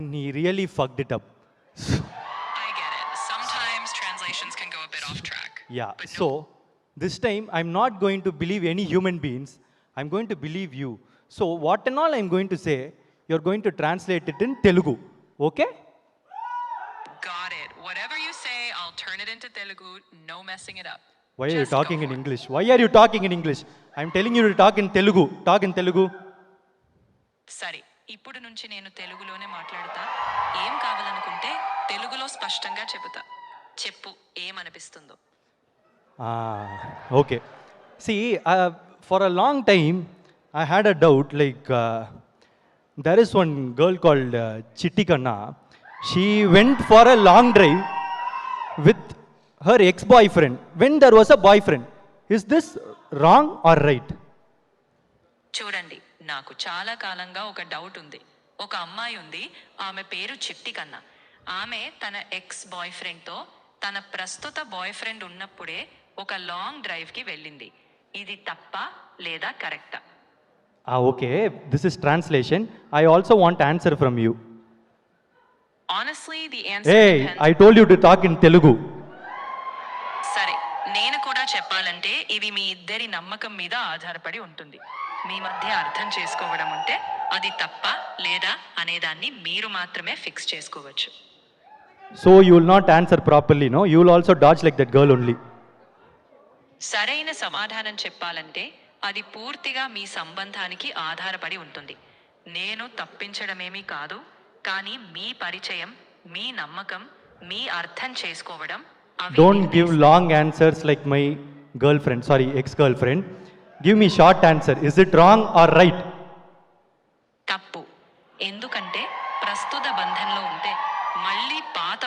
and he really fucked it up. I get it. Sometimes translations can go a bit off track. Yeah, But so this time I'm not going to believe any human beings. I'm going to believe you. So what and all I'm going to say, you're going to translate it in Telugu. Okay? got it. Whatever you say, I'll turn it into Telugu. No messing it up. Why are you Just go talking in for it. English? Why are you talking in English? I'm telling you to talk in Telugu. Talk in Telugu. సరే ఇప్పుడు నుంచి నేను తెలుగులోనే మాట్లాడతా. ఏం కావాలనుకుంటే తెలుగులో స్పష్టంగా చెబుతా. చెప్పు ఏమనిపిస్తుందో. Okay. See, for a long time, I had a doubt. Like, there is one girl called Chitti Kanna. She went for a long drive with her ex-boyfriend when there was a boyfriend. Is this wrong or right? చూడండి నాకు చాలా కాలంగా ఒక doubt ఉంది. ఒక అమ్మాయి ఉంది, ఆమె పేరు చిట్టి కన్నా. ఆమె తన ఎక్స్ బాయ్ ఫ్రెండ్తో తన ప్రస్తుత బాయ్ ఫ్రెండ్ ఉన్నప్పుడే ఒక లాంగ్ డ్రైవ్కి వెళ్ళింది. ఇది తప్ప లేదా కరెక్టా? Okay. This is translation. I also want answer from you. Honestly the answer Hey, I told you to talk in Telugu. సరే నేను కూడా చెప్పాలంటే ఇది మీ ఇద్దరి నమ్మకం మీద ఆధారపడి ఉంటుంది. మీ మధ్య అర్థం చేసుకోవడం ఉంటే అది తప్ప లేదా అనేదాన్ని మీరు మాత్రమే ఫిక్స్ చేసుకోవచ్చు. So you will not answer properly, no? You will also dodge like that girl only. సరైన సమాధానం చెప్పాలంటే అది పూర్తిగా మీ సంబంధానికి ఆధారపడి ఉంటుంది. నేను తప్పించడమేమీ కాదు, కానీ మీ పరిచయం, మీ నమ్మకం, మీ అర్థం చేసుకోవడం అవి Don't give long answers like my girlfriend, sorry, ex-girlfriend. Give me short answer. Is it wrong or right? తప్పు. ఎందుకంటే ప్రస్తుత బంధంలో ఉంటే మళ్ళీ